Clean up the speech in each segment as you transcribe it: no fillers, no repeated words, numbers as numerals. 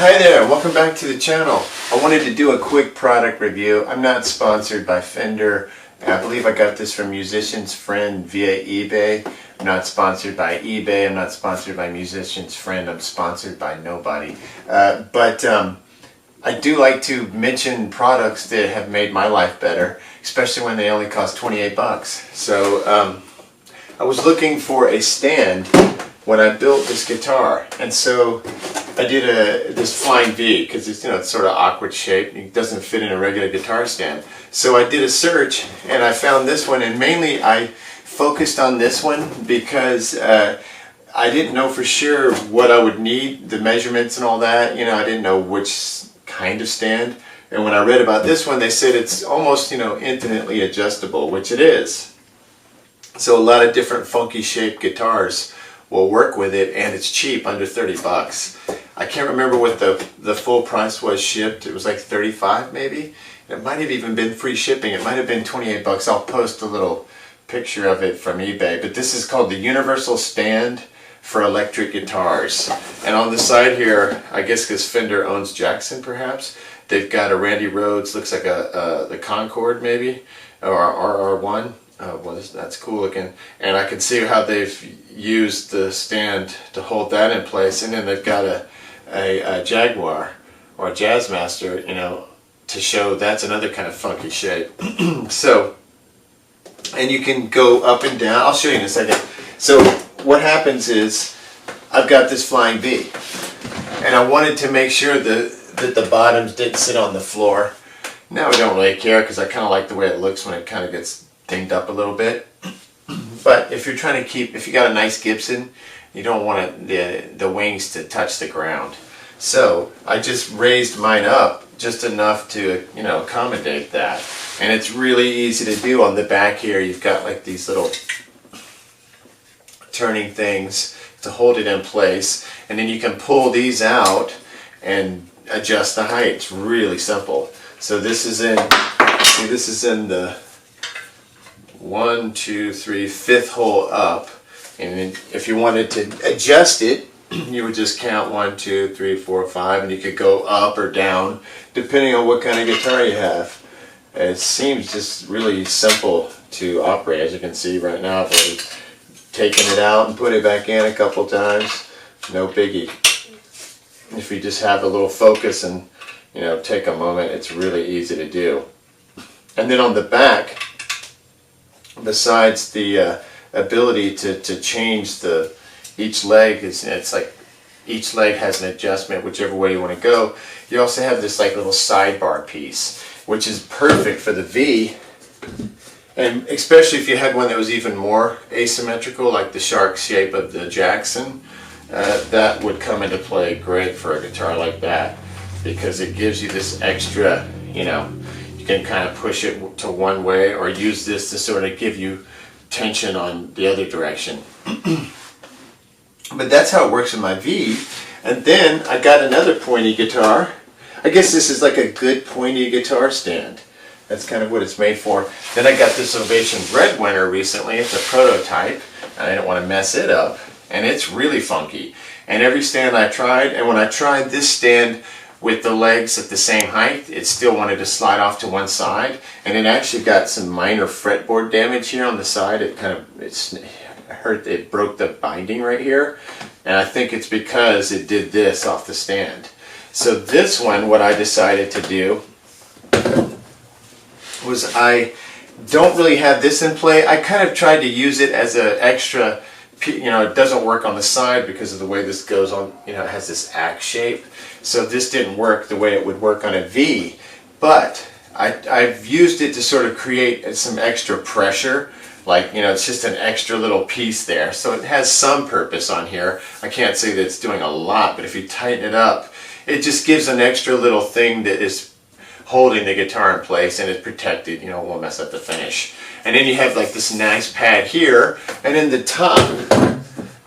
Hi there, welcome back to the channel. I wanted to do a quick product review. I'm not sponsored by Fender. I believe I got this from Musician's Friend via eBay. I'm not sponsored by eBay. I'm not sponsored by Musician's Friend. I'm sponsored by nobody. But I do like to mention products that have made my life better, especially when they only cost 28 bucks. So I was looking for a stand when I built this guitar, and so I did this flying V because it's it's sort of awkward shaped. It doesn't fit in a regular guitar stand. So I did a search and I found this one, and mainly I focused on this one because I didn't know for sure what I would need, the measurements and all that. I didn't know which kind of stand. And when I read about this one, they said it's almost infinitely adjustable, which it is. So a lot of different funky shaped guitars will work with it, and it's cheap, under 30 bucks. I can't remember what the full price was shipped. It was like 35 maybe. It might have even been free shipping. It might have been 28 bucks. I'll post a little picture of it from eBay. But this is called the Universal Stand for Electric Guitars. And on the side here, I guess because Fender owns Jackson perhaps, they've got a Randy Rhoads, looks like the Concorde maybe, or RR1. Well, that's cool looking, and I can see how they've used the stand to hold that in place, and then they've got a Jaguar or a Jazzmaster, to show that's another kind of funky shape. So, and you can go up and down. I'll show you in a second. So what happens is I've got this flying V, and I wanted to make sure that the bottoms didn't sit on the floor. Now I don't really care because I kind of like the way it looks when it kind of gets dinged up a little bit. But if you're trying to if you got a nice Gibson, you don't want the wings to touch the ground. So I just raised mine up just enough to accommodate that. And it's really easy to do. On the back here you've got like these little turning things to hold it in place, and then you can pull these out and adjust the height. It's really simple. So this is in the 1, 2, 3, 5th hole up, and if you wanted to adjust it, you would just count 1, 2, 3, 4, 5, and you could go up or down depending on what kind of guitar you have. And it seems just really simple to operate. As you can see right now, I've already taken it out and put it back in a couple times. No biggie. If you just have a little focus and take a moment, it's really easy to do. And then on the back, besides the ability to change each leg, it's like each leg has an adjustment whichever way you want to go. You also have this like little sidebar piece, which is perfect for the V, and especially if you had one that was even more asymmetrical, like the shark shape of the Jackson. That would come into play great for a guitar like that, because it gives you this extra, you can kind of push it to one way, or use this to sort of give you tension on the other direction. But that's how it works in my V. And then I got another Pointy guitar. I guess this is like a good Pointy guitar stand. That's kind of what it's made for. Then I got this Ovation Breadwinner recently. It's a prototype, and I didn't want to mess it up. And it's really funky. And every stand I tried, and when I tried this stand with the legs at the same height, it still wanted to slide off to one side, and it actually got some minor fretboard damage here on the side. It hurt. It broke the binding right here, and I think it's because it did this off the stand. So this one, what I decided to do was, I don't really have this in play. I kind of tried to use it as an extra. It doesn't work on the side because of the way this goes on. It has this axe shape. So this didn't work the way it would work on a V, but I've used it to sort of create some extra pressure. Like, it's just an extra little piece there. So it has some purpose on here. I can't say that it's doing a lot, but if you tighten it up, it just gives an extra little thing that is holding the guitar in place, and it's protected, won't mess up the finish. And then you have like this nice pad here, and then the top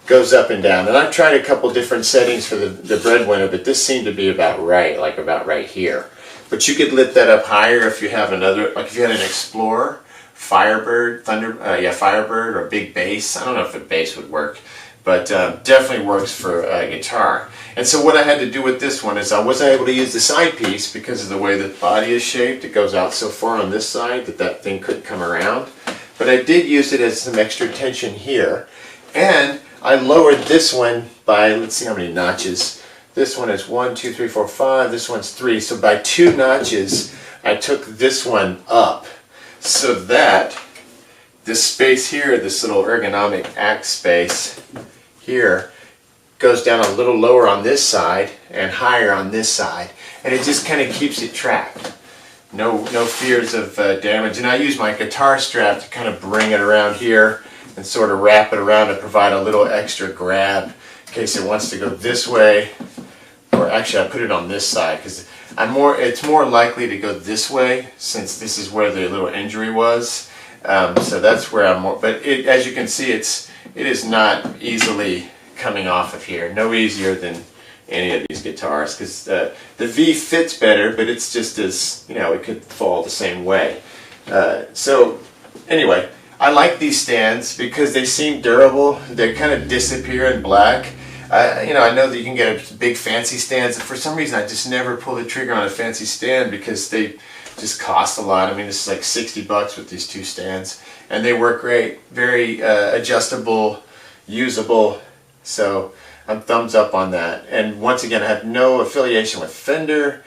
goes up and down. And I've tried a couple different settings for the Breadwinner, but this seemed to be about right, like about right here. But you could lift that up higher if you have another, like if you had an Explorer, Firebird, Firebird, or Big Bass. I don't know if a bass would work, but definitely works for a guitar. And so what I had to do with this one is I wasn't able to use the side piece because of the way the body is shaped. It goes out so far on this side that that thing couldn't come around. But I did use it as some extra tension here. And I lowered this one by, let's see how many notches. This one is 1, 2, 3, 4, 5. This one's 3. So by 2 notches, I took this one up so that this space here, this little ergonomic axe space here, goes down a little lower on this side and higher on this side. And it just kind of keeps it tracked. No fears of damage. And I use my guitar strap to kind of bring it around here and sort of wrap it around to provide a little extra grab in case it wants to go this way. Or actually I put it on this side because it's more likely to go this way since this is where the little injury was. So that's where I'm more, but as you can see, it is not easily coming off of here. No easier than any of these guitars because the V fits better, but it's just as, it could fall the same way. So anyway, I like these stands because they seem durable. They kind of disappear in black. I know that you can get big fancy stands, and for some reason I just never pull the trigger on a fancy stand because they just cost a lot. I mean, this is like $60 with these 2 stands, and they work great. Very adjustable, usable. So I'm thumbs up on that. And once again, I have no affiliation with Fender,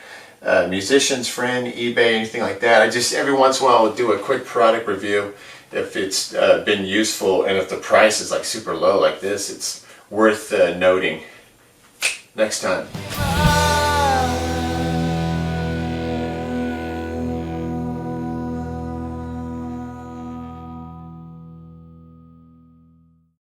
musician's friend, eBay, anything like that. I just every once in a while will do a quick product review if it's been useful, and if the price is like super low like this, it's worth noting. Next time.